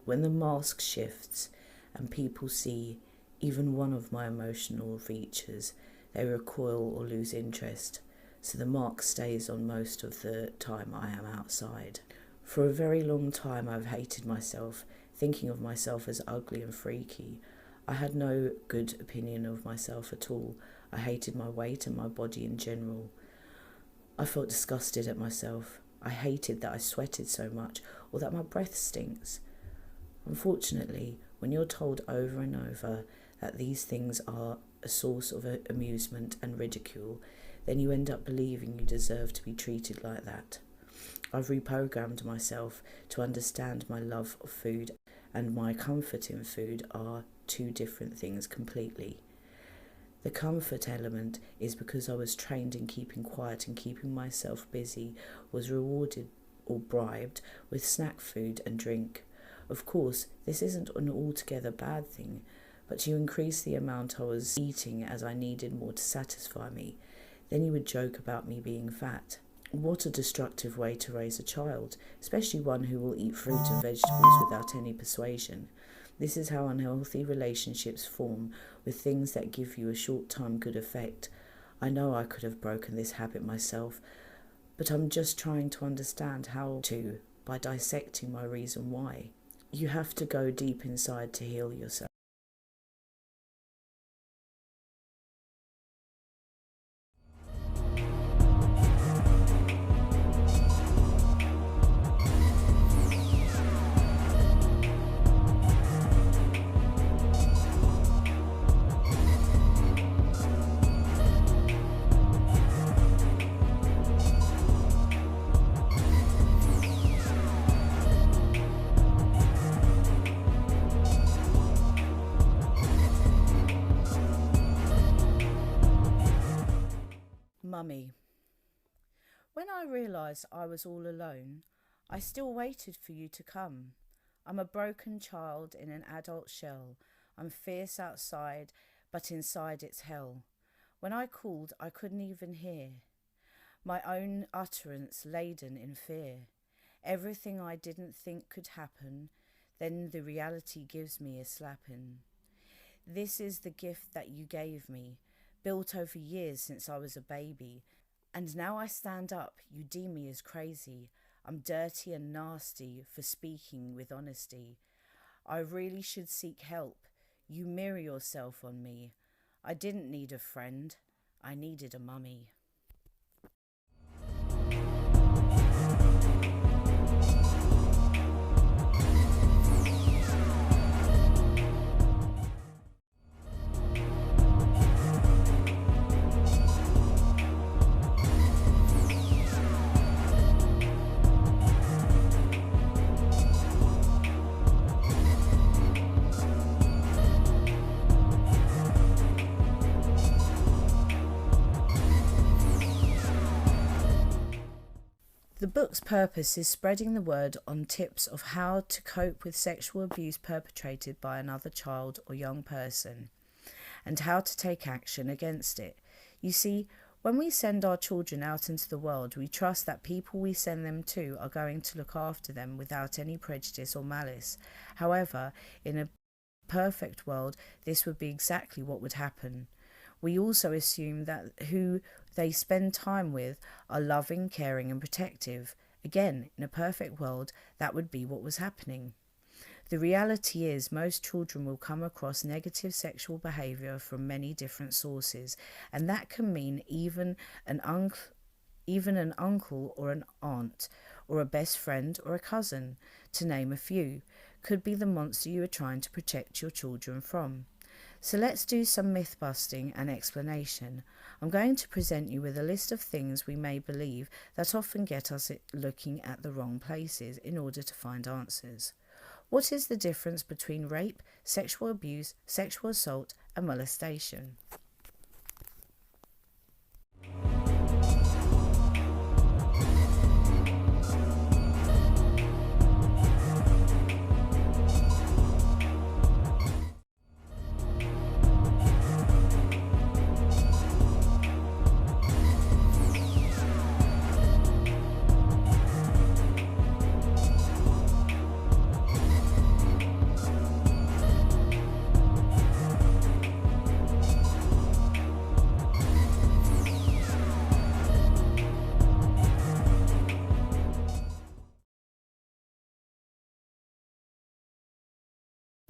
when the mask shifts and people see even one of my emotional features, they recoil or lose interest, so the mark stays on most of the time I am outside. For a very long time I've hated myself, thinking of myself as ugly and freaky. I had no good opinion of myself at all. I hated my weight and my body in general. I felt disgusted at myself. I hated that I sweated so much or that my breath stinks. Unfortunately, when you're told over and over that these things are a source of amusement and ridicule, then you end up believing you deserve to be treated like that. I've reprogrammed myself to understand my love of food and my comfort in food are two different things completely. The comfort element is because I was trained in keeping quiet and keeping myself busy, was rewarded or bribed with snack food and drink. Of course, this isn't an altogether bad thing, but you increase the amount I was eating as I needed more to satisfy me. Then you would joke about me being fat. What a destructive way to raise a child, especially one who will eat fruit and vegetables without any persuasion. This is how unhealthy relationships form, with things that give you a short-time good effect. I know I could have broken this habit myself, but I'm just trying to understand how to, by dissecting my reason why. You have to go deep inside to heal yourself. Mummy. When I realised I was all alone, I still waited for you to come. I'm a broken child in an adult shell. I'm fierce outside, but inside it's hell. When I called, I couldn't even hear my own utterance laden in fear. Everything I didn't think could happen, then the reality gives me a slapping. This is the gift that you gave me, built over years since I was a baby. And now I stand up, you deem me as crazy. I'm dirty and nasty for speaking with honesty. I really should seek help. You mirror yourself on me. I didn't need a friend. I needed a mummy. The book's purpose is spreading the word on tips of how to cope with sexual abuse perpetrated by another child or young person, and how to take action against it. You see, when we send our children out into the world, we trust that people we send them to are going to look after them without any prejudice or malice. However, in a perfect world, this would be exactly what would happen. We also assume that who they spend time with are loving, caring and protective. Again, in a perfect world, that would be what was happening. The reality is most children will come across negative sexual behaviour from many different sources, and that can mean even an uncle or an aunt, or a best friend or a cousin, to name a few, could be the monster you are trying to protect your children from. So let's do some myth busting and explanation. I'm going to present you with a list of things we may believe that often get us looking at the wrong places in order to find answers. What is the difference between rape, sexual abuse, sexual assault and molestation?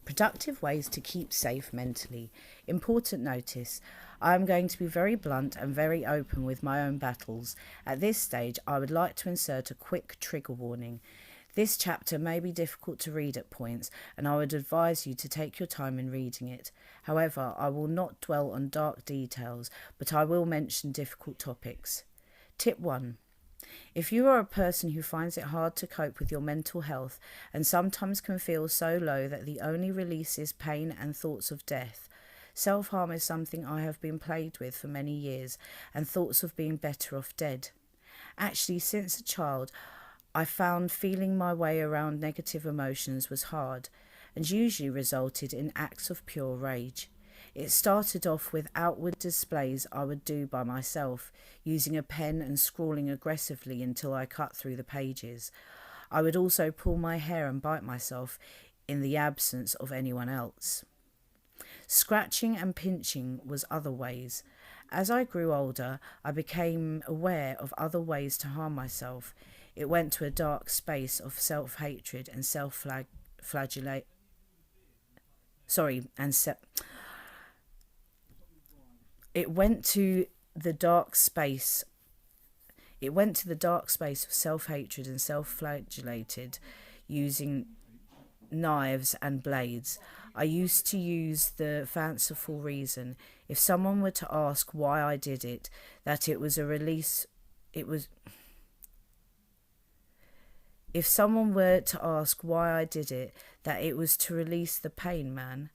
Productive ways to keep safe mentally. Important notice. I am going to be very blunt and very open with my own battles. At this stage, I would like to insert a quick trigger warning. This chapter may be difficult to read at points, and I would advise you to take your time in reading it. However, I will not dwell on dark details, but I will mention difficult topics. Tip 1. If you are a person who finds it hard to cope with your mental health and sometimes can feel so low that the only release is pain and thoughts of death, self-harm is something I have been plagued with for many years, and thoughts of being better off dead. Actually, since a child, I found feeling my way around negative emotions was hard and usually resulted in acts of pure rage. It started off with outward displays I would do by myself, using a pen and scrawling aggressively until I cut through the pages. I would also pull my hair and bite myself in the absence of anyone else. Scratching and pinching was other ways. As I grew older, I became aware of other ways to harm myself. It went to a dark space of self-hatred and self-flagellation. It went to the dark space of self-hatred and self-flagellated using knives and blades. I used to use the fanciful reason, if someone were to ask why I did it, that it was a release. If someone were to ask why I did it, that it was to release the pain, man.